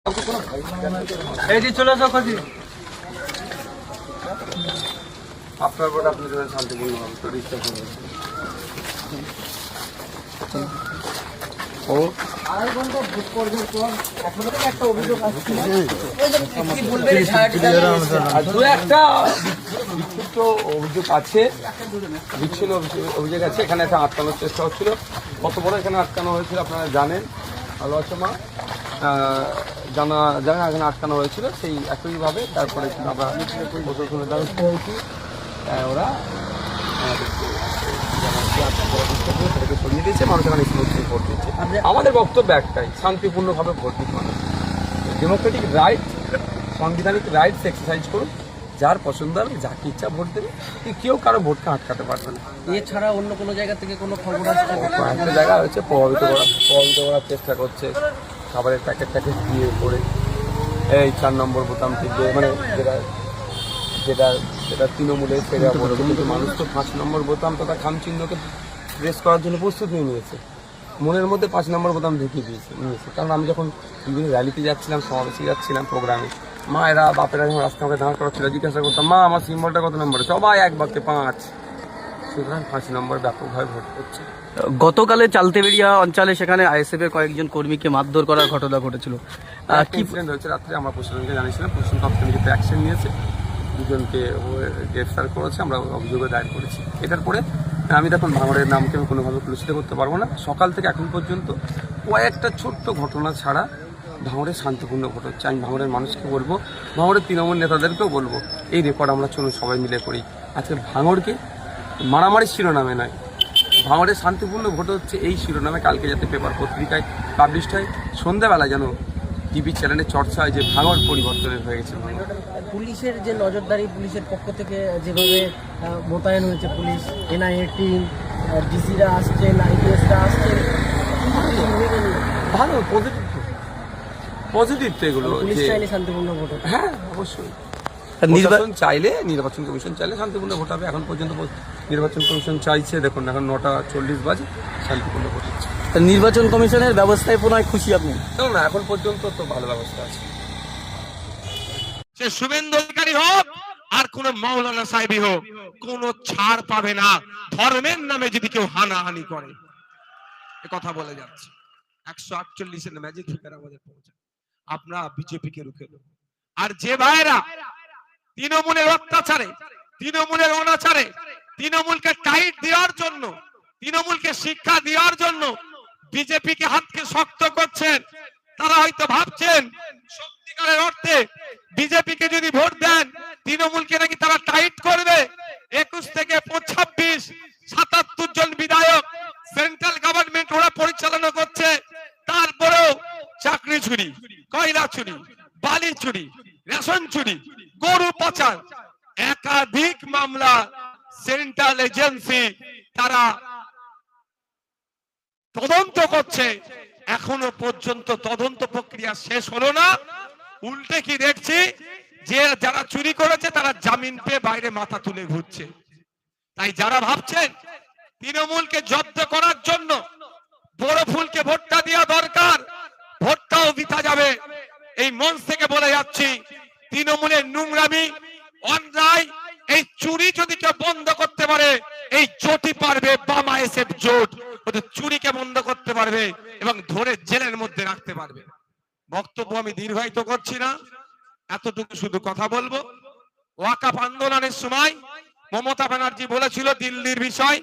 এই যে চলে যাও কাজী। আপনার ভোট আপনি দেবেন শান্তিপূর্ণভাবে, তো ডিস্টার্ব করবেন। ও একটা বিক্ষিপ্ত অভিযোগ আছে, বিচ্ছিন্ন অভিযোগ আছে। এখানে একটা আটকানোর চেষ্টা হচ্ছিল। কত বড় এখানে আটকানো হয়েছিল আপনারা জানেন, ভালো আছে মা, জানা এখানে আটকানো হয়েছিল। সেই একইভাবে তারপরে আমরা প্রশাসনের দ্বারস্থ হয়েছি। ওরা সরিয়ে দিয়েছে, মানুষ এখানে স্মুথলি ভোট দিচ্ছে। আমাদের বক্তব্য একটাই, শান্তিপূর্ণভাবে ভোট দিন মানুষ। ডেমোক্রেটিক রাইট, সাংবিধানিক রাইটস এক্সারসাইজ করুন। যার পছন্দ হবে যাকে ইচ্ছা ভোট দেবে, কেউ কারো ভোটকে আটকাতে পারবে না। এছাড়া অন্য কোনো জায়গা থেকে কোনো খবর আসছে? একটা জায়গা হচ্ছে প্রভাবিত করার চেষ্টা করছে, খাবারের প্যাকেট দিয়ে করে এই 4 নম্বর বোতাম টিপে, মানে যেটা তৃণমূলের সেটা বলবে। কিন্তু মানুষ তো 5 নম্বর বোতাম তথা খামচিহ্নকে প্রেস করার জন্য প্রস্তুতি নিয়েছে, মনের মধ্যে 5 নম্বর বোতাম ঢুকিয়ে নিয়েছে। কারণ আমি যখন বিভিন্ন র্যালিতে যাচ্ছিলাম, সমাবেশে যাচ্ছিলাম, প্রোগ্রামে, মায়েরা বাপেরা যখন রাস্তা আমাকে দাঁড় করাচ্ছিল, জিজ্ঞাসা করতাম, মা আমার সিম্বলটা কত নম্বরে, সবাই এক বাক্যে 5। সুতরাং 5 নম্বর ব্যাপকভাবে ভোট করছে। গতকালে চালতেবেড়িয়া অঞ্চলে সেখানে আইএসএফ এর কয়েকজন কর্মীকে মারধর করার ঘটনা ঘটেছিল। কি ইনসিডেন্ট হয়েছে রাত্রে আমরা প্রশাসনকে জানিয়েছিলাম, প্রশাসন তৎক্ষণিক অ্যাকশন নিয়েছে, দুজনকে গ্রেফতার করেছে, আমরা অভিযোগে দায়ের করেছি। এটার পরে আমি দেখুন ভাঙড়ের নামকে আমি কোনোভাবে কলুষিত করতে পারবো না। সকাল থেকে এখন পর্যন্ত কয়েকটা ছোট্ট ঘটনা ছাড়া ভাঙড়ে শান্তিপূর্ণ ভোট হচ্ছে। আমি ভাঙড়ের মানুষকে বলবো, ভাঙড়ের তৃণমূল নেতাদেরকেও বলবো, এই রেকর্ড আমরা চলুন সবাই মিলে করি। আজকে ভাঙড়কে মারামারির শিরোনামে নয়, ভাঙড়ে শান্তিপূর্ণ ভোট হচ্ছে এই শিরোনামে কালকে যাতে পেপার পত্রিকায় পাবলিশড হয়, সন্ধ্যাবেলা যেন টিভি চ্যানেলে চর্চা হয় যে ভাঙড় পরিবর্তনের হয়ে গেছে। পুলিশের যে নজরদারি, পুলিশের পক্ষ থেকে যেভাবে মোতায়েন হয়েছে পুলিশ, এনআইএ টিম, ডিসিরা আসছেন, আইপিএসরা আসছেন, ভালো পজিটিভ তো এগুলো। পুলিশ চাইলে শান্তিপূর্ণ ভোট হবে। হ্যাঁ অবশ্যই, নির্বাচন চাইলে, নির্বাচন কমিশন চাইলে শান্তিপূর্ণ ভোট হবে। এখন পর্যন্ত নির্বাচন কমিশন চাইছে, দেখুন এখন 9:40 বাজে, শান্তিপূর্ণ ভোট হচ্ছে। নির্বাচন কমিশনের ব্যবস্থায় পুনরায় খুশি আপনি? না, এখন পর্যন্ত তো ভালো ব্যবস্থা আছে। সে শুভেন্দু অধিকারী হোক আর কোন মাওলানা সাহেবই হোক, কোন ছাড় পাবে না ধর্মের নামে যদি কেউ হানাহানি করে। এ কথা বলে যাচ্ছে 148 ম্যাজিক ফিগার আমাদের পৌঁছে। আপনারা বিজেপিকে রুখে দেন। আর যে ভাইরা তৃণমূলের অত্যাচারে, তৃণমূলের অনাচারে, তৃণমূলকে টাইট দেওয়ার জন্য, তৃণমূলকে শিক্ষা দেওয়ার জন্য বিজেপিকে হাতকে শক্ত করছেন, তারা হয়তো ভাবছেন সত্যিকারের অর্থে বিজেপিকে যদি ভোট দেন তৃণমূলকে নাকি তারা টাইট করবে। 21 থেকে 26, 77 জন বিধায়ক সেন্ট্রাল গভর্নমেন্ট ওরা পরিচালনা করছে। তারপরেও চাকরি চুরি, কয়লা চুরি, বালি চুরি, রেশন চুরি, গরু পাচার, একাধিক মামলা সেন্ট্রাল এজেন্সি তারা তদন্ত করছে। এখনো পর্যন্ত তদন্ত প্রক্রিয়া শেষ হলো না। উল্টে কি দেখছি, যে যারা চুরি করেছে তারা জামিন পেয়ে বাইরে মাথা তুলে ঘুরছে। তাই যারা ভাবছেন তৃণমূলকে জব্দ করার জন্য বড় ফুলকে ভোটটা দেওয়া দরকার, ভোটটাও বৃথা যাবে। এই মঞ্চ থেকে বলে যাচ্ছি, তৃণমূলের নোংরামি, অন্যায়, এই চুরি যদি কেউ বন্ধ করতে পারে, এই জোটই পারবে, বাম আইএসএফ জোট ওদের চুরিকে বন্ধ করতে পারবে এবং ধরে জেলের মধ্যে রাখতে পারবে। বক্তব্য আমি দীর্ঘায়িত করছি না, এতটুকু শুধু কথা বলবো। ওয়াকাফ আন্দোলনের সময় মমতা ব্যানার্জি বলেছিল দিল্লির বিষয়,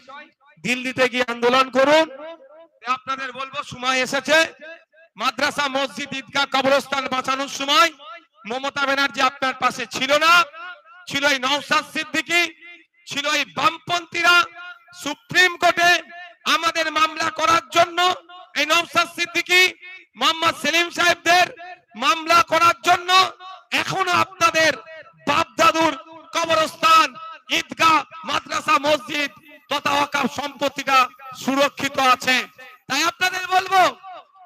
দিল্লিতে গিয়ে আন্দোলন করুন। আপনাদের বলবো সময় এসেছে। মাদ্রাসা, মসজিদ, ঈদগাহ, কবরস্থান বাঁচানোর সময় মমতা ব্যানার্জি আপনার পাশে ছিল না, ছিল এই নওশাদ সিদ্দিকী, ছিল এই বামপন্থীরা। সুপ্রিম কোর্টে আমাদের মামলা করার জন্য এই নওশাদ সিদ্দিকী, মোহাম্মদ সেলিম সাহেবদের মামলা করার জন্য এখনো আপনাদের বাপ দাদুর কবরস্থান, ঈদগাহ, মাদ্রাসা, মসজিদ তথা ওয়াকফ সম্পত্তিটা সুরক্ষিত আছে। তাই আপনাদের বলবো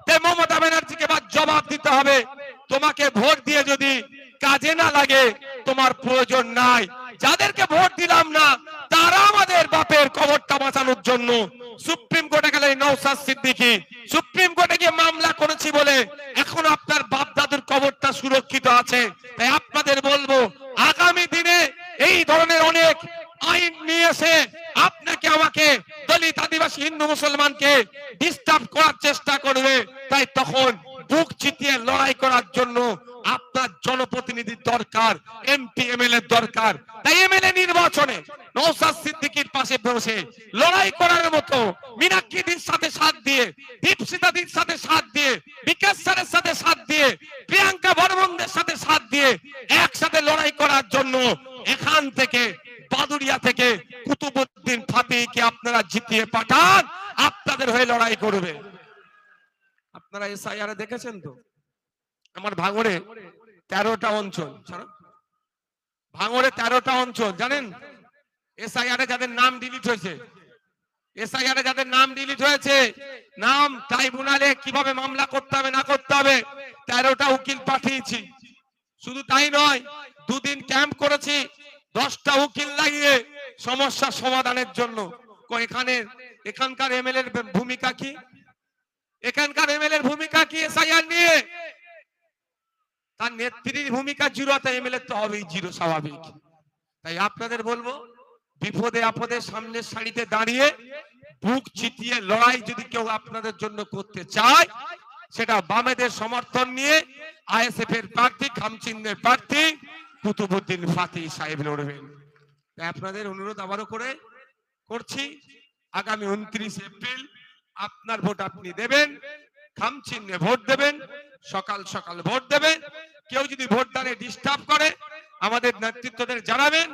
যে মমতা ব্যানার্জিকে জবাব দিতে হবে। তোমাকে ভোট দিয়ে যদি কাজে না লাগে তোমার প্রয়োজন নাই। যাদেরকে ভোট দিলাম না তারা আমাদের বাপের কবরটা বাঁচানোর জন্য সুপ্রিম কোর্টে গেলে নওশাদ সিদ্দিকী সুপ্রিম কোর্টে গিয়ে মামলা করেছি বলে এখন আপনার বাপ দাদুর কবর আছে। তাই আপনাদের বলবো আগামী দিনে এই ধরনের অনেক আইন নিয়ে এসে আপনাকে আমাকে দলিত আদিবাসী হিন্দু মুসলমানকে ডিস্টার্ব করার চেষ্টা করবে, তাই তখন বুক চিতিয়ে লড়াই করার জন্য আপনার জনপ্রতিনিধির দরকার, এমপি এমএলএ দরকার। তাই এমএলএ নির্বাচনে নওশাদ সিদ্দিকীর পাশে বসে লড়াই করার মতো মীনাক্ষীদের সাথে সাথ দিয়ে, দীপশিতাদির সাথে সাথ দিয়ে, বিকাশ স্যারের সাথে সাথ দিয়ে, প্রিয়াঙ্কা বর্মনদের সাথে সাথ দিয়ে একসাথে লড়াই করার জন্য এখান থেকে বাদুড়িয়া থেকে কুতুবউদ্দিন ফাতিকে আপনারা জিতিয়ে পাঠান, আপনাদের হয়ে লড়াই করবে। আপনারা এসআইআর দেখেছেন তো, আমার ভাঙড়ে 13টা অঞ্চল, ভাঙড়ে 13টা অঞ্চল জানেন এসআইআর যাদের নাম ডিলিট হয়েছে, এসআইআর যাদের নাম ডিলিট হয়েছে, নাম ট্রাইব্যুনালে কিভাবে মামলা করতে হবে না করতে হবে 13টা উকিল পাঠিয়েছি। শুধু তাই নয়, 2 দিন ক্যাম্প করেছি 10টা উকিল লাগিয়ে সমস্যা সমাধানের জন্য। এখানকার এমএলএ এর ভূমিকা কি? এখানকার এমএলএ এর ভূমিকা কি এসআইআর নিয়ে? তার নেত্রীর ভূমিকা জিরো, তাই এমএলএ তো হবেই জিরো, স্বাভাবিক। তাই আপনাদের বলবো বিপদে আপদে সামনের সারিতে দাঁড়িয়ে বুক চিতিয়ে লড়াই যদি কেউ আপনাদের জন্য করতে চায়, সেটা বামেদের সমর্থন নিয়ে আইএসএফ এর প্রার্থী, খামচিহ্নের প্রার্থী কুতুবউদ্দিন ফাতি সাহেব লড়বেন। তাই আপনাদের অনুরোধ আবারও করছি, আগামী 29 এপ্রিল আপনার ভোট আপনি দেবেন, খামচিহ্নে ভোট দেবেন, সকাল সকাল ভোট দেবেন। কেউ যদি ভোটদানে ডিস্টার্ব করে আমাদের নেতৃত্বদের জানাবেন,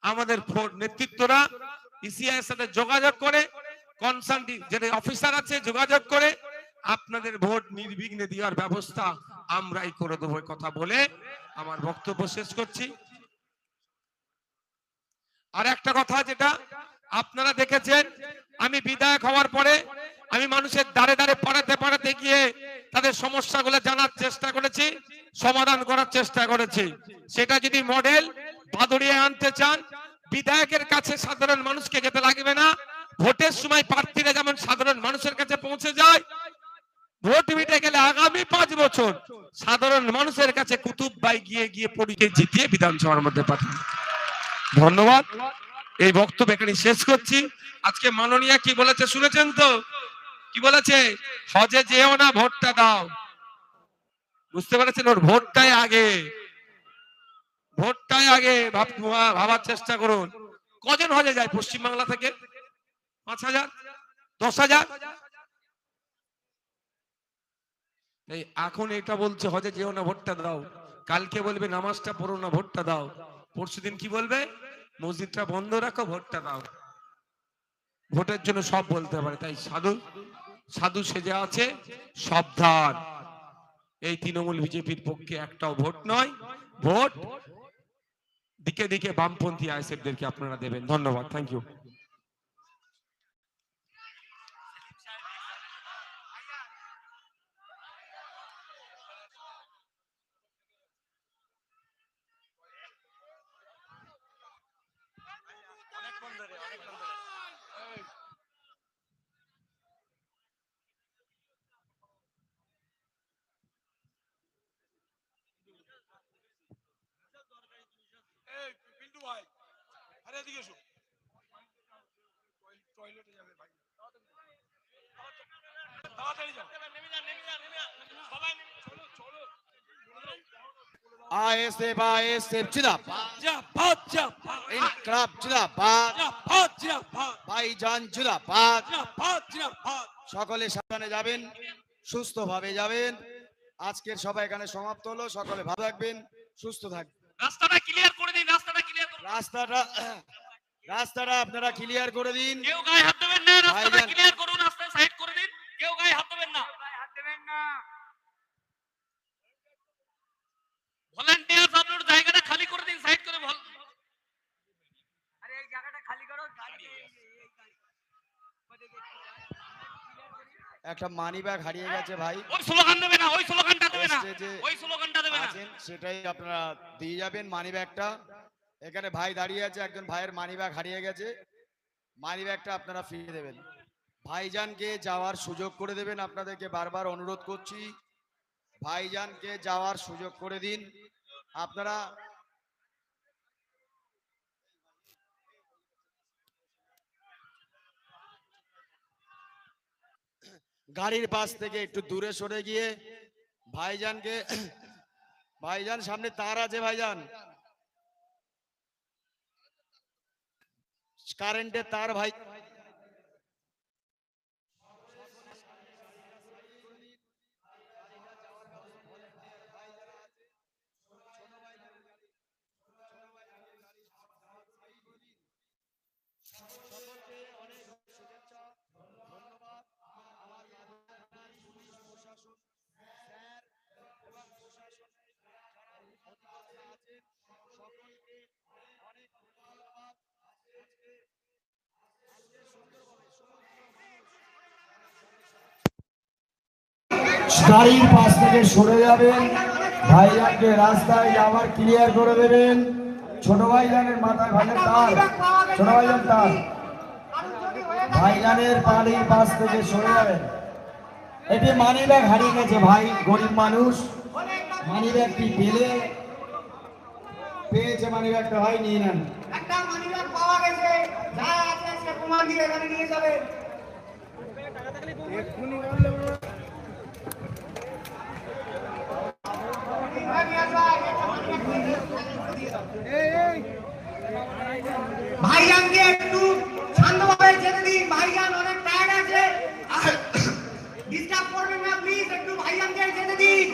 আমাদের নেতৃত্বরা ইসিআই এর সাথে যোগাযোগ করে, কনসার্ন যে অফিসার আছে যোগাযোগ করে আপনাদের ভোট নির্বিঘ্নে দেওয়ার ব্যবস্থা আমরাই করে দেবো কথা বলে আমার বক্তব্য শেষ করছি। আর একটা কথা যেটা আপনারা দেখেছেন, আমি বিধায়ক হওয়ার পরে আমি মানুষের দ্বারে দ্বারে পাড়াতে গিয়ে তাদের সমস্যাগুলো জানার চেষ্টা করেছি, সমাধান করার চেষ্টা করেছি। সেটা যদি মডেল বাদুড়িয়ায় আনতে চান, বিধায়কের কাছে সাধারণ মানুষকে যেতে লাগবে না। ভোটের সময় প্রার্থীরা যেমন সাধারণ মানুষের কাছে পৌঁছে যায়, ভোট মিটে গেলে আগামী 5 বছর সাধারণ মানুষের কাছে কুতুব ভাই গিয়ে পরিচয় জিতিয়ে বিধানসভার মধ্যে পাঠান। ধন্যবাদ। এই বক্তব্য এখানে শেষ করছি। আজকে মাননীয় কি বলেছে শুনেছেন তো? কি বলেছে? হজে যেও না, ভোটটা দাও। বুঝতে পেরেছেন? ওর ভোটটাই আগে, ভোটটাই আগে ভাবার চেষ্টা করুন। কজন হজে যায় পশ্চিমবাংলা থেকে? 5,000, 10,000। এই এখন এটা বলছে হজে যেও না, ভোটটা দাও। কালকে বলবে নামাজটা পড়ো না, ভোটটা দাও। পরশুদিন কি বলবে? মসজিদটা বন্ধ রাখো, ভোটটা দাও। ভোটের জন্য সব বলতে পারে। তাই সাধু সেজে আছে, সাবধান। এই তৃণমূল বিজেপির পক্ষে একটাও ভোট নয়। ভোট দিকে দিকে বামপন্থী আইএসএফদেরকে আপনারা দেবেন। ধন্যবাদ। Thank you. आईएसएफ आईएसएफ जिंदाबाद, इनकलाब जिंदाबाद, ভাইজান জিন্দাবাদ। সকলে সাবধানে যাবেন, সুস্থভাবে যাবেন। আজকের সভা এখানে সমাপ্ত হলো। সকলে ভালো থাকবেন, সুস্থ থাকবেন। রাস্তাটা ক্লিয়ার করে দিন, রাস্তাটা ক্লিয়ার করুন। রাস্তাটা আপনারা ক্লিয়ার করে দিন। কেউ গায়ে হাত দেবেন না, রাস্তাটা ক্লিয়ার করুন, রাস্তা সাইড করে দিন। কেউ গায়ে হাত দেবেন না, হাত দেবেন না। ভলান্টিয়ার আপনার জায়গাটা খালি করে দিন, সাইড করে বল। আরে এই জায়গাটা খালি করো, গাড়ি একটা মানি ব্যাগ হারিয়ে গেছে ভাই। ওই স্লোগান দেবে না, ওই স্লোগানটা দেবে না, ওই স্লোগানটা দেবে না। সেটাই আপনারা দিয়ে যাবেন মানি ব্যাগটা। এখানে ভাই দাঁড়িয়ে আছে, একজন ভাইয়ের মানি ব্যাগ হারিয়ে গেছে। মানি ব্যাগটা আপনারা ফিরিয়ে দেবেন। ভাইজানকে যাওয়ার সুযোগ করে দেবেন, আপনাদেরকে বারবার অনুরোধ করছি। ভাইজানকে যাওয়ার সুযোগ করে দিন। আপনারা গাড়ির পাশ থেকে একটু দূরে সরে গিয়ে ভাইজানকে ভাইজান সামনে তার আছে, ভাইজান কারেন্টের তার ভাই। গাড়ির পাশ থেকে সরে যাবেন, ভাইজানকে রাস্তায় যাওয়ার ক্লিয়ার করে দেবেন। ছোট ভাইজানের মাথায় ভাইজান তার, ছোট ভাইজান তার, ভাইজানের বাড়ির পাশ থেকে সরে যাবেন। এটি মানিব্যাগ হারিয়ে গেছে ভাই, গরিব মানুষ মানিব্যাগটি পেয়েছে, মানিব্যাগটা ভাই নিয়ে নেন। একটা মানিব্যাগ পাওয়া গেছে, যা আছে সে প্রমাণ দিয়ে এখানে নিয়ে যাবেন। ভাইজানকে একটু শান্তভাবে যেতে দিন, ভাইজান অনেক টায়ার্ড আছে, ডিস্টার্ব করবেন না প্লিজ, একটু ভাইজানকে যেতে দিন।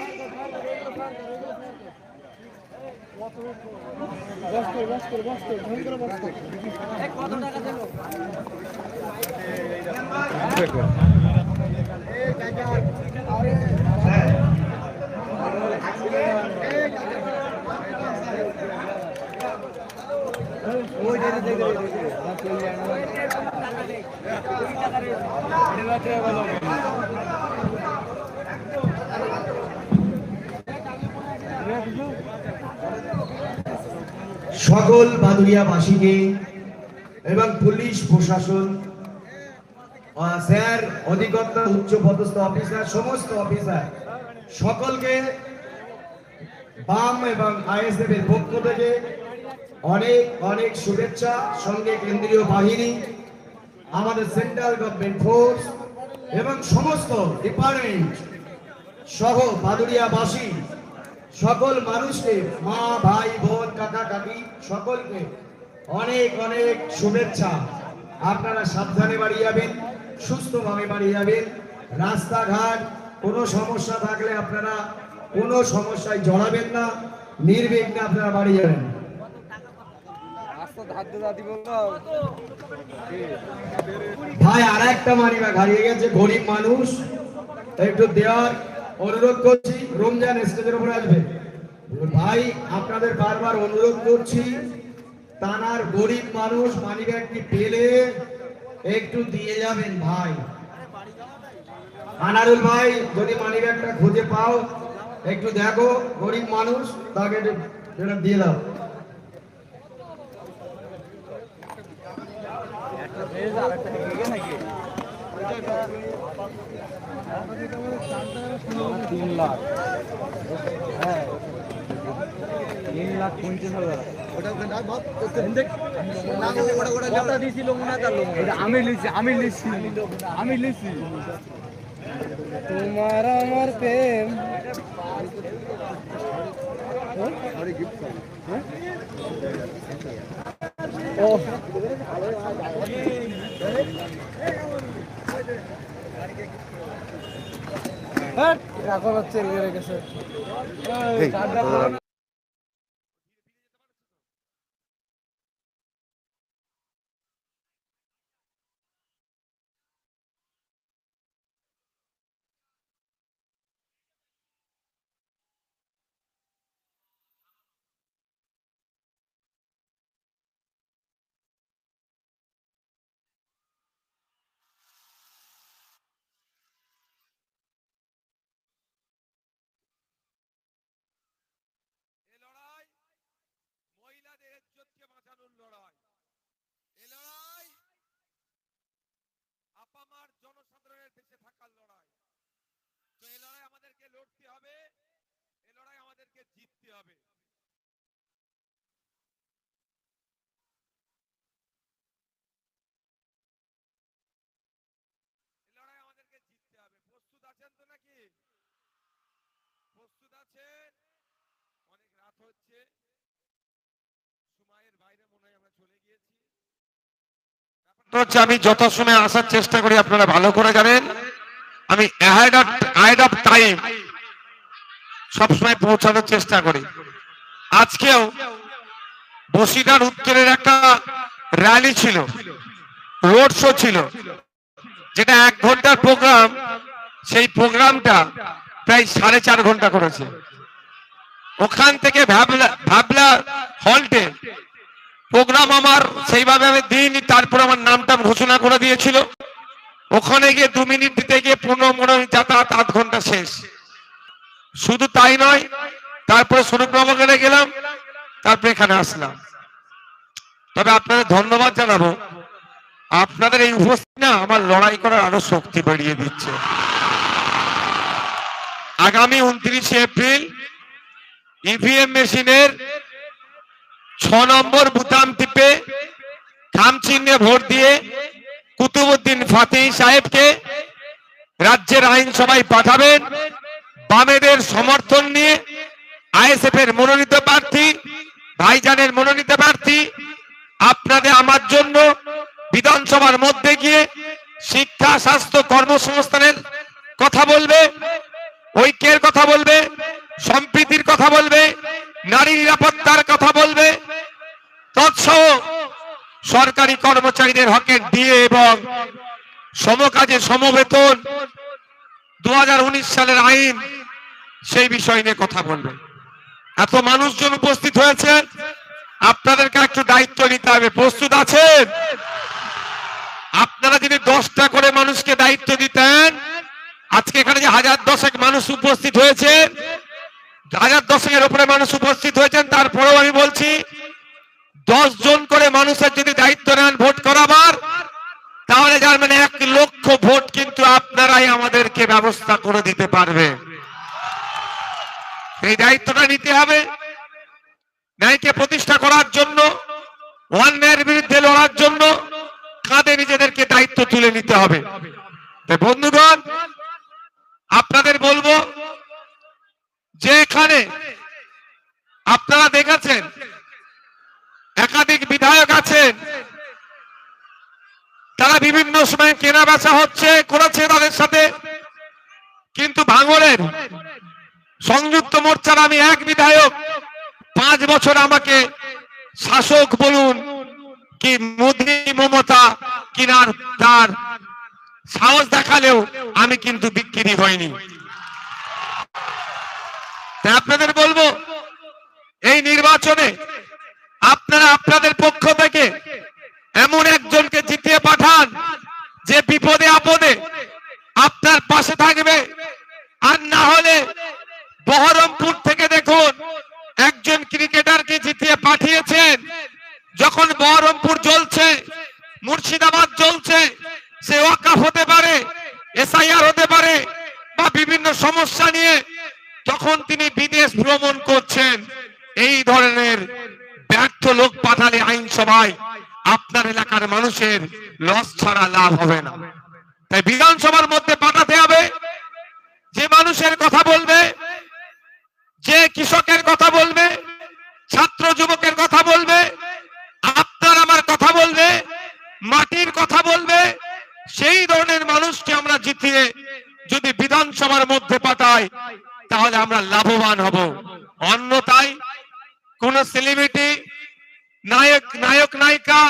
সকল বাদুড়িয়াবাসীকে এবং পুলিশ প্রশাসন, স্যার, অধিকর্তা, উচ্চ পদস্থ অফিসার, সমস্ত অফিসার সকলকে বাম এবং আইএসএফ এর পক্ষ থেকে অনেক অনেক শুভেচ্ছা। সঙ্গে কেন্দ্রীয় বাহিনী, আমাদের সেন্ট্রাল গভর্নমেন্ট ফোর্স এবং সমস্ত ডিপার্টমেন্ট সহ বাদুড়িয়াবাসী সকল মানুষকে, মা ভাই বোন কাকা কাকি সকলকে অনেক অনেক শুভেচ্ছা। আপনারা সাবধানে বাড়ি যাবেন, সুস্থভাবে বাড়ি যাবেন। রাস্তাঘাট কোনো সমস্যা থাকলে আপনারা কোনো সমস্যায় জড়াবেন না, নির্বিঘ্নে আপনারা বাড়ি যাবেন। ভাই আর একটা মানিব্যাগ হারিয়ে গেছে, গরিব মানুষ, একটু দেওয়ার অনুরোধ করছি। রমজান স্টেজের উপরে আসবে ভাই, আপনাদের বারবার অনুরোধ করছি, তানার গরিব মানুষ মানিব্যাগটি পেলে একটু দিয়ে যাবেন ভাই। আনারুল ভাই, যদি মানিব্যাগটা খুঁজে পাও একটু দেখো, গরিব মানুষ, তাকে একটু দিয়ে দাও। তোমার আমার প্রেম এখন হচ্ছে গেছে। লড়তে হবে, এ লড়াই আমাদেরকে জিততে হবে। এই লড়াই আমাদেরকে জিততে হবে। প্রস্তুত আছেন তো নাকি? প্রস্তুত আছেন? অনেক রাত হচ্ছে, সময়ের বাইরে মনে হয় আমরা চলে গিয়েছি। ব্যাপারটা হচ্ছে আমি যত সময় আসার চেষ্টা করি আপনারা ভালো করে জানেন, আমি ahead of টাইম সবসময় পৌঁছানোর চেষ্টা করি। আজকেও বসিরহাট উত্তরের একটা র্যালি ছিল, রোড শো ছিল, যেটা 1 ঘন্টার প্রোগ্রাম, সেই প্রোগ্রামটা প্রায় 4.5 ঘন্টা করেছে। ওখান থেকে ভাবলা হল্টে প্রোগ্রাম আমার সেইভাবে আমি দিইনি, তারপর আমার নামটা ঘোষণা করে দিয়েছিল। ওখানে গিয়ে 2 মিনিট দিতে গিয়ে 15 মিনিট যাতায়াত, 8 ঘন্টা শেষ। শুধু তাই নয়, তারপরে স্বরূপনগরে গেলাম, তারপরে এখানে আসলাম। তবে আপনাদের ধন্যবাদ জানাবো, আপনাদের এই উপস্থিতি না আমার লড়াই করার আরো শক্তি বাড়িয়ে দিচ্ছে। আগামী 29 এপ্রিল ইভিএম মেশিনের 6 নম্বর বুতাম টিপে খাম চিহ্নে ভোট দিয়ে কুতুবউদ্দিন ফাতেহি সাহেবকে রাজ্যের আইনসভায় পাঠাবেন। বামেদের সমর্থন নিয়ে আইএসএফ এর মনোনীত প্রার্থী, ভাইজানের মনোনীত প্রার্থী আপনাদের আমার জন্য বিধানসভার মধ্যে গিয়ে শিক্ষা, স্বাস্থ্য, কর্মসংস্থানের কথা বলবে, ঐক্যের কথা বলবে, সম্প্রীতির কথা বলবে, নারী নিরাপত্তার কথা বলবে, তৎসহ সরকারি কর্মচারীদের হকের ডিএ এবং সমকাজে সমবেতন 2019 সালের আইন, সেই বিষয় নিয়ে কথা বলবে। এত মানুষজন উপস্থিত হয়েছে, আপনাদেরকে একটু দায়িত্ব নিতে হবে। প্রস্তুত আছেন? আপনারা যদি 10টা করে মানুষকে দায়িত্ব দিতেন, আজকে এখানে যে 1010 মানুষ উপস্থিত হয়েছে, 1010-এর উপরে মানুষ উপস্থিত হয়েছেন, তারপরেও আমি বলছি 10 জন করে মানুষের যদি দায়িত্ব নেন ভোট করাবার, তাহলে যার মানে 1 লক্ষ ভোট কিন্তু আপনারাই আমাদেরকে ব্যবস্থা করে দিতে পারবে। এই দায়িত্বটা নিতে হবে। ন্যায়কে প্রতিষ্ঠা করার জন্য, অন্যায়ের বিরুদ্ধে লড়ার জন্য কাঁধে নিজেদেরকে দায়িত্ব তুলে নিতে হবে। বন্ধুগণ, আপনাদের বলবো যে এখানে আপনারা দেখেছেন একাধিক বিধায়ক আছেন, তারা বিভিন্ন সময় কেনা বেচা করেছে তাদের সাথে, কিন্তু ভাঙড়ের সংযুক্ত মোর্চার আমি এক বিধায়ক 5 বছর আমাকে শাসক বলুন কি মোদী মমতা কিনার তার সাহস দেখালেও আমি কিন্তু বিক্রি হয়নি। তাই আপনাদের বলবো, এই নির্বাচনে আপনারা আপনাদের পক্ষ থেকে এমন একজনকে জিতিয়ে পাঠান যে বিপদে আপদে আপনার পাশে থাকবে। আর না হলে বহরমপুর থেকে দেখুন, একজন ক্রিকেটারকে জিতিয়ে পাঠিয়েছেন। যখন বহরমপুর জ্বলছে, মুর্শিদাবাদ জ্বলছে, সে ওয়াকাফ হতে পারে, এসআইআর হতে পারে, বা বিভিন্ন সমস্যা নিয়ে তখন তিনি বিদেশ ভ্রমণ করছেন। এই ধরনের ব্যর্থ লোক পাঠালে আইনসভায় আপনার এলাকার মানুষের লস ছাড়া লাভ হবে না। তাই বিধানসভার মধ্যে পাঠাতে হবে যে মানুষের কথা বলবে, যে কৃষকের কথা বলবে, ছাত্র যুবকের কথা বলবে, আপনার আমার কথা বলবে, মাটির কথা বলবে। সেই ধরনের মানুষকে আমরা জিতিয়ে যদি বিধানসভার মধ্যে পাঠাই, তাহলে আমরা লাভবান হব। অন্যথায় কোন সেলিব্রিটি, নায়ক নায়িকা,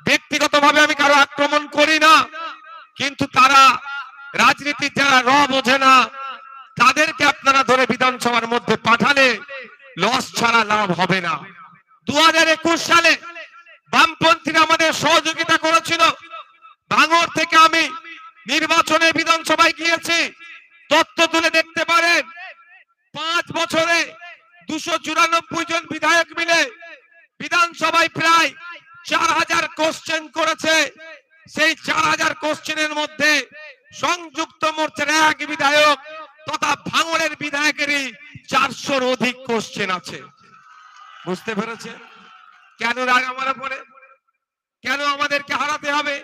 ব্যক্তিগতভাবে আমি কারো আক্রমণ করি না, কিন্তু তারা রাজনীতির যারা বোঝে না, তাদেরকে আপনারা ধরে বিধানসভার মধ্যে পাঠালে লস ছাড়া লাভ হবে না। 2021 সালে বামপন্থীরা আমাদের সহযোগিতা করেছিল। ভাঙড় থেকে আমি নির্বাচনে বিধানসভায় গিয়েছি, তথ্য তুলে দেখতে পারেন। 5 বছরে 294 জন বিধায়ক মিলে বিধানসভায় প্রায় 4000 কোশ্চেন করেছে। সেই 4000 কোশ্চেনের মধ্যে সংযুক্ত মোর্চার এক বিধায়ক তথা ভাঙড়ের বিধায়কেরই 400-র অধিক কোশ্চেন আছে। বুঝতে পেরেছে কেন রাগ আমার উপরে? কেন আমাদেরকে হারাতে হবে?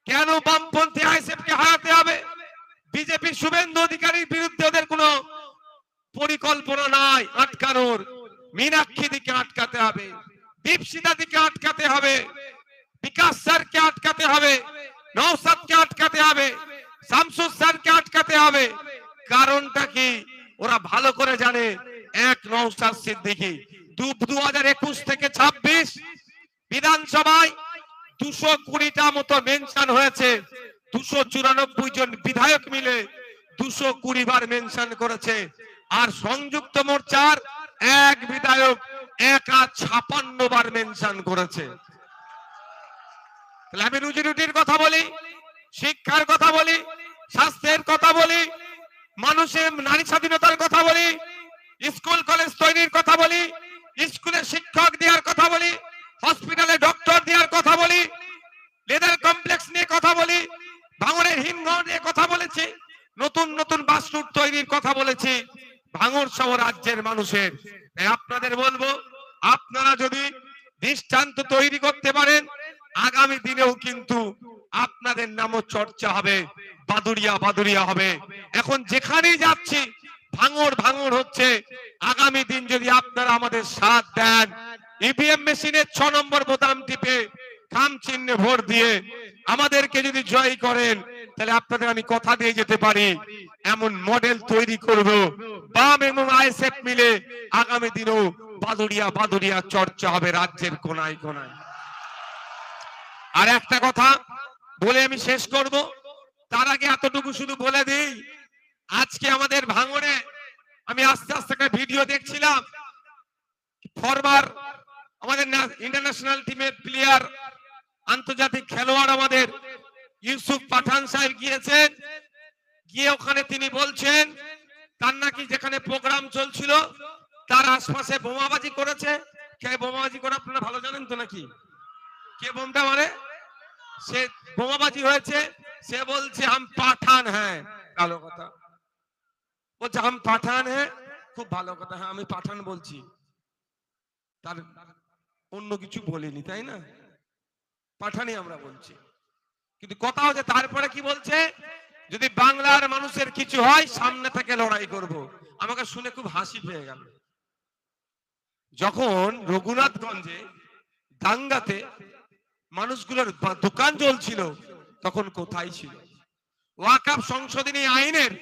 কেন বামপন্থী আইএসএফকে হারাতে হবে? বিজেপি শুভেন্দু অধিকারীর বিরুদ্ধে ওদের কোনো পরিকল্পনা নাই আটকানোর। মীনাক্ষী দিকে আটকাতে হবে, দীপশিতা দিকে আটকাতে হবে, বিকাশ স্যারকে আটকাতে হবে, নওশাদকে আটকাতে হবে, শামসুর স্যারকে আটকাতে হবে। কারণটা কি? ওরা ভালো করে জানে এক নওশাদ সিদ্দিকী 2021 থেকে 26 বিধানসভায় 220টা মতো মেনশন হয়েছে। 294 জন বিধায়ক মিলে 220 বার মেনশন করেছে। আর সংযুক্ত মোর্চার এক বিধায়ক একা 56 বার মেনশন করেছে। তাহলে আমি রুজি রুটির কথা বলি, শিক্ষার কথা বলি, স্বাস্থ্যের কথা বলি, মানুষের নারী স্বাধীনতার কথা বলি, স্কুল কলেজ তৈরির কথা বলি, স্কুলে শিক্ষক দেওয়ার কথা বলি, হসপিটালে ডক্টর দেওয়ার কথা বলি, লেদার কমপ্লেক্স নিয়ে কথা বলি, ভাঙড়ের হিমঘর নিয়ে কথা বলেছি, নতুন নতুন বাস রুট তৈরির কথা বলেছি ভাঙড় সহ রাজ্যের মানুষের। আপনাদের বলবো, আপনারা যদি দৃষ্টান্ত তৈরি করতে পারেন, আগামী দিনেও কিন্তু আপনাদের নামও চর্চা হবে, বাদুড়িয়া বাদুড়িয়া হবে। এখন যেখানেই যাচ্ছি ভাঙড় ভাঙড় হচ্ছে। আগামী দিন যদি আপনারা আমাদের সাথ দেন, ইভিএম মেশিনের 6 নম্বর বোতাম টিপে খাম চিহ্নে ভোট দিয়ে আমাদেরকে যদি জয় করেন, তাহলে আপনাদের আমি কথা দিয়ে যেতে পারি, এমন মডেল তৈরি করব বাম এবং আইএসএফ মিলে আগামী দিনেও বাদুড়িয়া বাদুড়িয়া চর্চা হবে রাজ্যের কোনায় কোনায়। আর একটা কথা বলে আমি শেষ করব, তার আগে এতটুকু শুধু বলে দিই, আজকে আমাদের ভাঙড়ে আমি আস্তে আস্তে একটা ভিডিও দেখছিলাম, ফরমার আমাদের ইন্টারন্যাশনাল টিমের প্লেয়ার, আন্তর্জাতিক খেলোয়াড় আমাদের ইউসুফ পাঠান সাহেব গিয়েছেন, গিয়ে ওখানে তিনি বলছেন তার নাকি যেখানে প্রোগ্রাম চলছিল তার আশপাশে বোমাবাজি করেছে। কে বোমাবাজি করে আপনারা ভালো জানেন তো নাকি? কে বোমটা মারে? সে বোমাবাজি হয়েছে, সে বলছে হাম পাঠান হ্যাঁ। ভালো কথা বলছে, হাম পাঠান হ্যাঁ, খুব ভালো কথা, হ্যাঁ আমি পাঠান বলছি, তার অন্য কিছু বলিনি, তাই না? পাঠানি আমরা বলছি। কিন্তু কথা হচ্ছে তারপরে কি বলছে, যদি বাংলার মানুষের কিছু হয় সামনে থেকে লড়াই করব। আমাকে শুনে খুব হাসি পেয়ে গেল। যখন রঘুনাথগঞ্জে দাঙ্গাতে মানুষগুলোর দোকান জ্বলছিল তখন কোথায় ছিল? ওয়াকফ সংশোধনী আইনের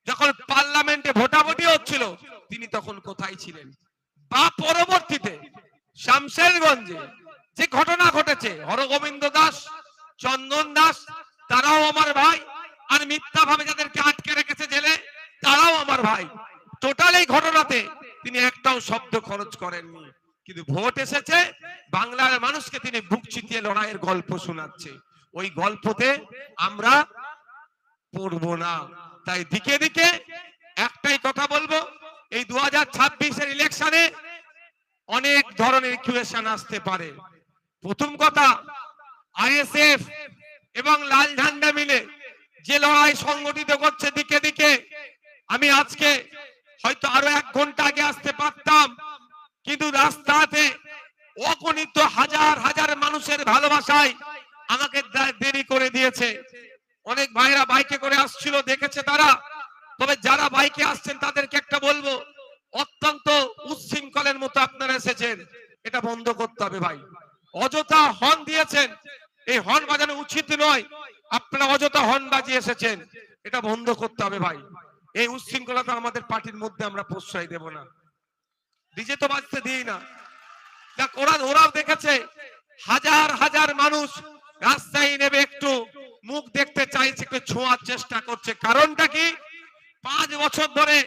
যখন পার্লামেন্টে ভোটাভুটি হচ্ছিল তিনি তখন কোথায় ছিলেন? বা পরবর্তীতে শামশেরগঞ্জে যে ঘটনা ঘটেছে, হরগোবিন্দ দাস, চন্দন দাস, তারাও আমার ভাই, আর মিথ্যা ভাবে যাদেরকে আটকে রেখেছে জেলে তারাও আমার ভাই। টোটাল এই ঘটনাতে তিনি একটাও শব্দ খরচ করেননি, কিন্তু ভোট এসেছে, বাংলার মানুষকে তিনি বুক চিতিয়ে লড়াইয়ের গল্প শোনাচ্ছে। ওই গল্পতে আমরা পড়বো না। তাই দিকে দিকে একটাই কথা বলবো, এই 2026-এর ইলেকশনে অনেক ধরনের ইকুয়েশন আসতে পারে। প্রথম কথা, আইএসএফ এবং লাল ঝান্ডা মিলে যে লড়াই সংগঠিত করছে দিকে দিকে, আমি আজকে হয়তো আরো 1 ঘন্টা আগে আসতে পারতাম, কিন্তু রাস্তাতে অগণিত হাজার হাজার মানুষের ভালোবাসায় আমাকে দেরি করে দিয়েছে। অনেক ভাইরা বাইকে করে আসছিল, দেখেছে তারা। তবে যারা বাইকে আসছেন তাদেরকে একটা বলবো, অত্যন্ত উচ্ছৃঙ্খলের মতো আপনারা এসেছেন, এটা বন্ধ করতে হবে ভাই। অযথা হর্ন দিয়েছেন, এই হর্ন বাজানো উচিত নয়। আপনারা অযথা হর্ন বাজিয়ে এসেছেন, এটা বন্ধ করতে হবে ভাই। এই উচ্ছৃঙ্খলতা আমাদের পার্টির মধ্যে আমরা প্রশ্রয় দেব না। ডিজে তো বাজতে দিই না। ওরাও দেখেছে হাজার হাজার মানুষ রাস্তায় নেবে, একটু মুখ দেখতে চাইছে, একটু ছোঁয়ার চেষ্টা করছে। কারণটা কি? 5 বছর ধরে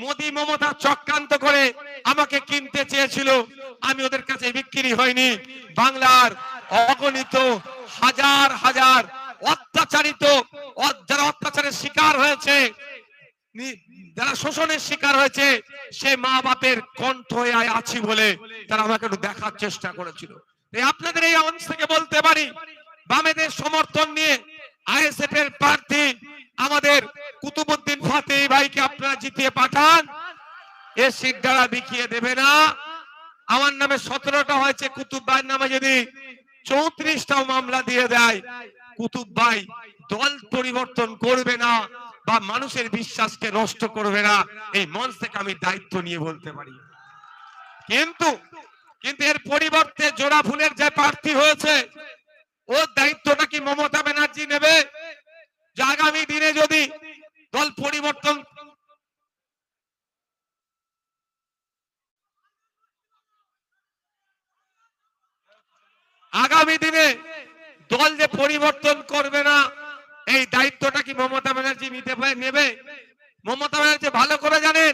মোদি মমতা চক্রান্ত করে আমাকে কিনতে চেয়েছিল, আমি ওদের কাছে বিক্রি হয়নি। বাংলার অগণিত হাজার হাজার অত্যাচারিত, যারা অত্যাচারের শিকার হয়েছে, যারা শোষণের শিকার হয়েছে, সে মা বাপের কণ্ঠ হয়ে আছি বলে তারা আমাকে একটু দেখার চেষ্টা করেছিল। আপনাদের এই অংশ থেকে বলতে পারি, বামেদের সমর্থন নিয়ে আইএসএফ এর প্রার্থী আমাদের কুতুবউদ্দিন ফাতেহি ভাইকে আপনারা জিতিয়ে পাঠান। এ সিট দ্বারা বিকিয়ে দেবে না। আমার নামে 17টা হয়েছে, কুতুব ভাইয়ের নামে যদি 34টাও মামলা দিয়ে দেয়, কুতুব ভাই দল পরিবর্তন করবে না বা মানুষের বিশ্বাসকে নষ্ট করবে না, এই মঞ্চ থেকে আমি দায়িত্ব নিয়ে বলতে পারি। কিন্তু এর পরিবর্তে জোড়া ফুলের যে প্রার্থী হয়েছে, ওর দায়িত্বটা কি মমতা ব্যানার্জি নেবে? যে আগামী দিনে যদি দল পরিবর্তন আগামী দিনে দল যে পরিবর্তন করবে না, এই দায়িত্বটা কি মমতা ব্যানার্জি নেবে? মমতা ব্যানার্জি ভালো করে জানেন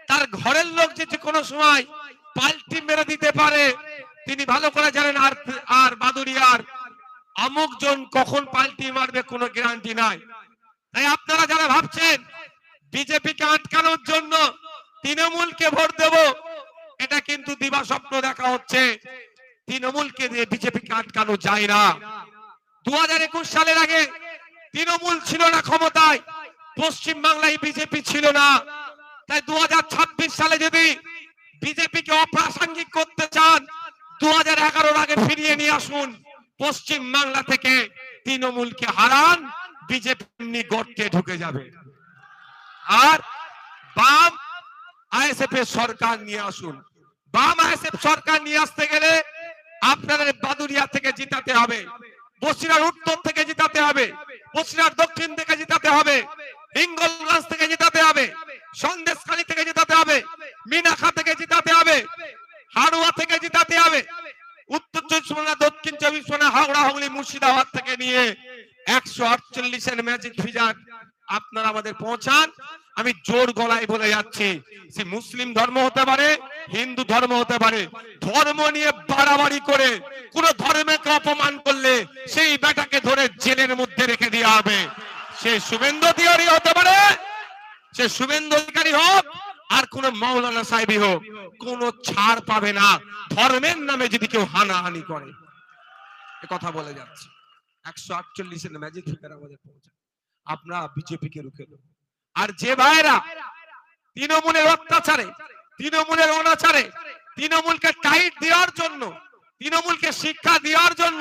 তার ঘরের লোক যে কোনো সময় পাল্টি মেরে দিতে পারে, তিনি ভালো করে জানেন। আর বাদুড়িয়ার অমুক জন কখন পাল্টি মারবে কোনো গ্যারান্টি নাই। তাই আপনারা যারা ভাবছেন বিজেপিকে আটকানোর জন্য তৃণমূলকে ভোট দেব, এটা কিন্তু দিবা স্বপ্ন দেখা হচ্ছে। তৃণমূলকে দিয়ে বিজেপিকে আটকানো যায় না। 2021 সালের আগে তৃণমূল ছিল না ক্ষমতায়, পশ্চিম বাংলায় বিজেপি ছিল না। তাই 2026 সালে যদি বিজেপিকে অপ্রাসঙ্গিক করতে চান, 2011 আগে ফিরিয়ে নিয়ে আসুন। পশ্চিম বাংলা থেকে তৃণমূলকে হারান, বিজেপি এমনি গর্তে ঢুকে যাবে। আর বাম আইএসএফ এর সরকার নিয়ে আসুন। বাম আইএসএফ সরকার নিয়ে আসতে গেলে আপনাদের বাদুড়িয়া থেকে জিতাতে হবে, বসিরহাট উত্তর থেকে জিতাতে হবে, বসিরহাট দক্ষিণ থেকে জিতাতে হবে, হিঙ্গলগঞ্জ থেকে জিতাতে হবে, সন্দেশখালী থেকে জিতাতে হবে, মিনাখা থেকে জিতাতে হবে, হাড়ুয়া থেকে জিতাতে হবে, উত্তর 24 পরগনা, দক্ষিণ 24 পরগনা, হাওড়া, হুগলি, মুর্শিদাবাদ থেকে নিয়ে 148 এর ম্যাজিক ফিগার আপনারা আমাদের পৌঁছান। আমি জোর গলায় বলে যাচ্ছি, সে মুসলিম ধর্ম হতে পারে, হিন্দু ধর্ম হতে পারে, ধর্ম নিয়ে বাড়াবাড়ি করে কোন ধর্মকে অপমান করলে সেই বেটাকে ধরে জেলের মধ্যে রেখে দেওয়া হবে। সে শুভেন্দু অধিকারী হতে পারে, সে শুভেন্দু অধিকারী হোক আর কোন মাওলানা সাহেবই হোক, কোন ছাড় পাবে না ধর্মের নামে যদি কেউ হানাহানি করে। এ কথা বলে যাচ্ছে। 148 এর ম্যাজিক ফিগার আমাদের পৌঁছায়, আপনারা বিজেপিকে রুখে দেন। আর যে ভাইরা তৃণমূলের অত্যাচারে, তৃণমূলের অনাচারে, তৃণমূলকে টাইট দেওয়ার জন্য, তৃণমূলকে শিক্ষা দেওয়ার জন্য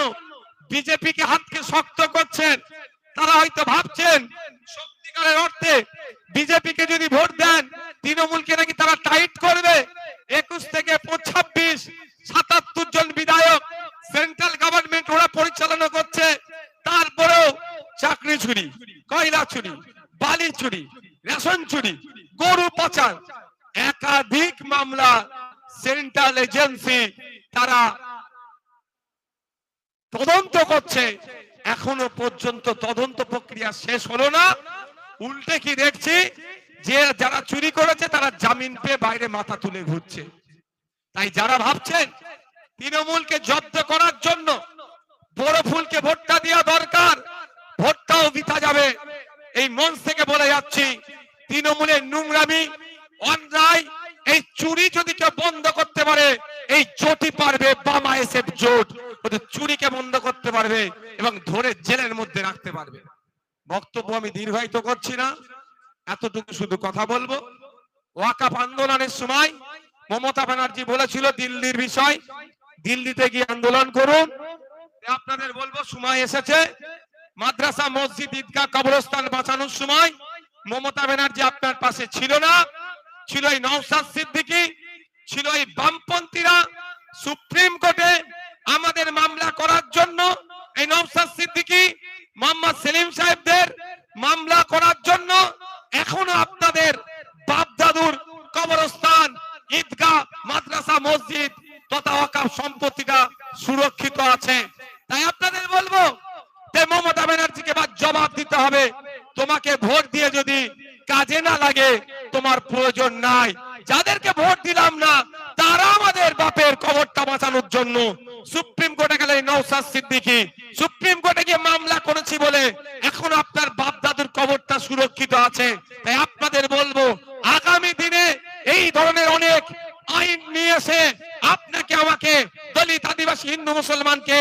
বিজেপিকে হাতকে শক্ত করছেন, তারা হয়তো ভাবছেন সত্যিকারের অর্থে বিজেপিকে যদি ভোট দেন তৃণমূলকে নাকি তারা টাইট করবে। 21 থেকে 26 77 জন বিধায়ক সেন্ট্রাল গভর্নমেন্ট ওরা পরিচালনা করছে, তারপরেও চাকরি চুরি, কয়লা চুরি, বালি চুরি, রেশন চুরি, গরু পাচার, একাধিক মামলা সেন্ট্রাল এজেন্সি তারা তদন্ত করছে। এখনো পর্যন্ত তদন্ত প্রক্রিয়া শেষ হলো না। উল্টে কি দেখছি যে যারা চুরি করেছে তারা জামিন পেয়ে বাইরে মাথা তুলে ঘুরছে। তাই যারা ভাবছেন তৃণমূলকে জব্দ করার জন্য বড় ফুলকে ভোটটা দেওয়া দরকার, ভোটটাও বিতা যাবে, এই মঞ্চ থেকে বলে যাচ্ছি তৃণমূলের নোংরামি, অন্যায়, এই চুরি যদি কেউ বন্ধ করতে পারে এই জোটই পারবে। বাম আইএসএফ জোট ওদের চুরিকে বন্ধ করতে পারবে এবং ধরে জেলের মধ্যে রাখতে পারবে। বক্তব্য আমি দীর্ঘায়িত করছি না, এতটুকু শুধু কথা বলবো। ওয়াকাফ আন্দোলনের সময় মমতা ব্যানার্জি বলেছিল দিল্লির বিষয়, দিল্লিতে গিয়ে আন্দোলন করুন। আপনাদের বলবো সময় এসেছে। মাদ্রাসা, মসজিদ, ঈদগাহ, কবরস্থান বাঁচানোর সময় মমতা ব্যানার্জি আপনার পাশে ছিল না, ছিল এই নওশাদ সিদ্দিকী, ছিল এই বামপন্থীরা। সুপ্রিম কোর্টে আমাদের মামলা করার জন্য এই নওশাদ সিদ্দিকী, মোহাম্মদ সেলিম সাহেবদের মামলা করার জন্য এখনো আপনাদের বাপ দাদুর কবরস্থান, ঈদগাহ, মাদ্রাসা, মসজিদ তথা ওয়াকফ সম্পত্তিটা সুরক্ষিত আছে। তাই আপনাদের বলবো মমতা ব্যানার্জিকে জবাব দিতে হবে। তোমাকে ভোট দিয়ে যদি কাজে না লাগে তোমার প্রয়োজন নাই। যাদেরকে ভোট দিলাম না তারা আমাদের বাপের কবরটা বাঁচানোর জন্য সুপ্রিম কোর্টে গেলে নওশাদ সিদ্দিকী সুপ্রিম কোর্টে গিয়ে মামলা করেছি বলে এখন আপনার বাপ দাদুর কবরটা সুরক্ষিত আছে। তাই আপনাদের বলবো আগামী দিনে এই ধরনের অনেক আইন নিয়ে এসে আপনাকে আমাকে দলিত, আদিবাসী, হিন্দু, মুসলমানকে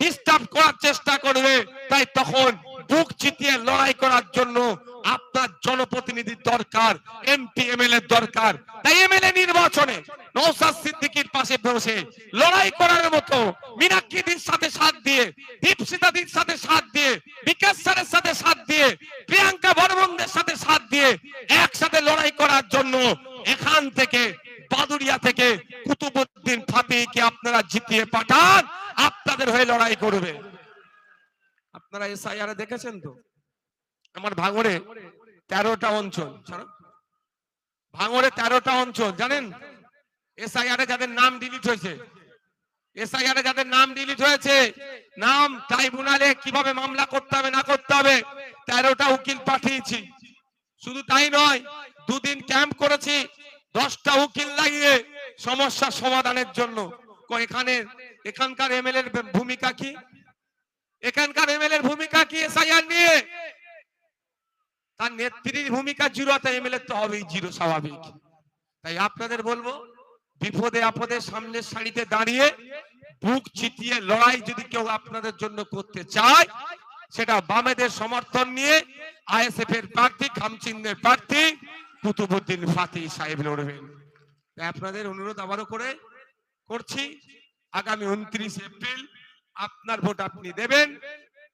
ডিস্টার্ব করার চেষ্টা করবে। তাই তখন বুক চিতিয়ে লড়াই করার জন্য আপনার জনপ্রতিনিধির দরকার, এমপি এমএলএ দরকার। তাই এমএলএ নির্বাচনে নওশাদ সিদ্দিকীর পাশে বসে লড়াই করার মতো মীনাক্ষীদের সাথে সাথ দিয়ে, দীপশিতাদির সাথে সাথ দিয়ে, বিকাশ স্যারের সাথে সাথ দিয়ে, প্রিয়াঙ্কা বর্মনদের সাথে সাথ দিয়ে একসাথে লড়াই করার জন্য এখান থেকে বাদুড়িয়া থেকে কুতুবউদ্দিন ফাতিকে আপনারা জিতিয়ে পাঠান, আপনাদের হয়ে লড়াই করবে। আপনারা এসআইআর দেখেছেন তো, আমার ভাঙড়ে 13টা অঞ্চল, ভাঙড়ে 13টা অঞ্চল জানেন এসআইআর যাদের নাম ডিলিট হয়েছে, এসআইআর যাদের নাম ডিলিট হয়েছে, নাম ট্রাইব্যুনালে কিভাবে মামলা করতে হবে না করতে হবে 13টা উকিল পাঠিয়েছি। শুধু তাই নয়, 2 দিন ক্যাম্প করেছি 10টা উকিল লাগিয়ে সমস্যা সমাধানের জন্য। এখানকার এমএলএ এর ভূমিকা কি? এখানকার এমএলএ এর ভূমিকা কি এসআইআর নিয়ে? তার নেত্রীর ভূমিকা জিরো, তাই এমএলএ তো হবেই জিরো, স্বাভাবিক। তাই আপনাদের বলবো, বিপদে আপদে সামনের সারিতে দাঁড়িয়ে বুক চিতিয়ে লড়াই যদি কেউ আপনাদের জন্য করতে চায়, সেটা বামেদের সমর্থন নিয়ে আইএসএফ এর প্রার্থী, খামচিহ্নের প্রার্থী কুতুবউদ্দিন ফাতি সাহেব লড়বেন। আপনাদের অনুরোধ আবারও করছি, আগামী 29 এপ্রিল আপনার ভোট আপনি দেবেন,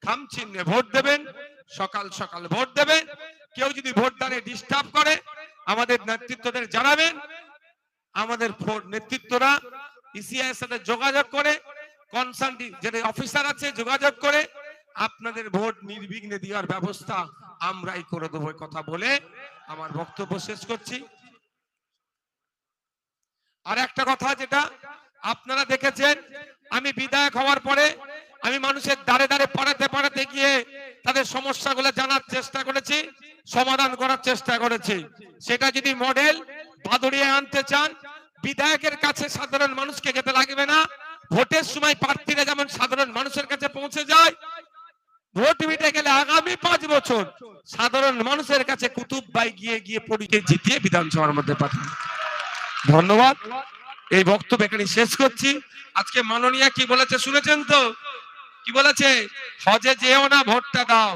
খামচিহ্নে ভোট দেবেন, সকাল সকাল ভোট দেবেন। কেউ যদি ভোটদানে ডিস্টার্ব করে আমাদের নেতৃত্বদের জানাবেন। আমাদের নেতৃত্বরা ইসিআই এর সাথে যোগাযোগ করে, কনসার্ন যে অফিসার আছে যোগাযোগ করে আপনাদের ভোট নির্বিঘ্নে দেওয়ার ব্যবস্থা আমরাই করে দেবো কথা বলে আমার বক্তব্য শেষ করছি। আর একটা কথা যেটা আপনারা দেখেছেন, আমি বিধায়ক হওয়ার পরে আমি মানুষের দ্বারে দ্বারে পাড়াতে গিয়ে তাদের সমস্যাগুলো জানার চেষ্টা করেছি, সমাধান করার চেষ্টা করেছি। সেটা যদি মডেল বাদুড়িয়ায় আনতে চান, বিধায়কের কাছে সাধারণ মানুষকে যেতে লাগবে না। ভোটের সময় প্রার্থীরা যেমন সাধারণ মানুষের কাছে পৌঁছে যায়, ভোট মিটে গেলে আগামী 5 বছর সাধারণ মানুষের কাছে কুতুব ভাই গিয়ে পরীক্ষা জিতিয়ে বিধানসভার মধ্যে পাঠান। ধন্যবাদ। এই বক্তব্য এখানে শেষ করছি। আজকে মাননীয়া কি বলেছে শুনেছেন তো? কি বলেছে? হজে যেও না, ভোটটা দাও।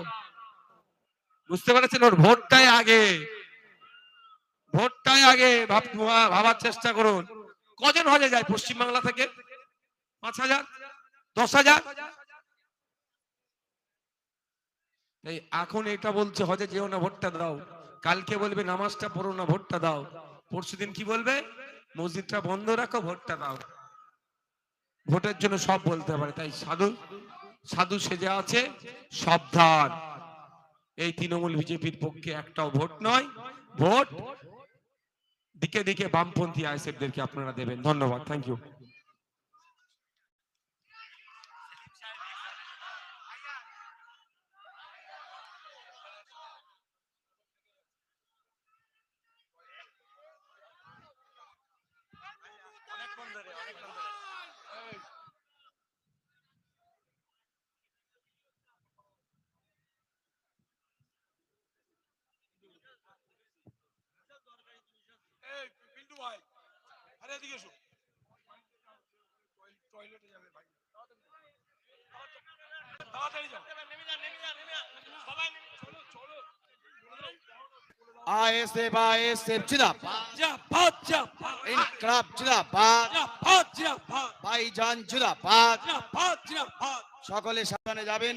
বুঝতে পেরেছেন? ওর ভোটটাই আগে, ভোটটাই আগে ভাবার চেষ্টা করুন। কজন হজে যায় পশ্চিমবাংলা থেকে? 5,000, 10,000। এই এখন এটা বলছে হজে যেও না, ভোটটা দাও। কালকে বলবে নামাজটা পড়ো না, ভোটটা দাও। পরশুদিন কি বলবে? মসজিদটা বন্ধ রাখো, ভোটটা দাও। ভোটের জন্য সব বলতে পারে। তাই সাধু সেজে আছে, সাবধান। এই তৃণমূল বিজেপির পক্ষে একটাও ভোট নয়। ভোট দিকে দিকে বামপন্থী আইএসএফদেরকে আপনারা দেবেন। ধন্যবাদ। Thank you. आईएसएफ आईएसएफ जिंदाबाद, इनकलाब जिंदाबाद, भाईजान जिंदाबाद। সকলে সামনে যাবেন।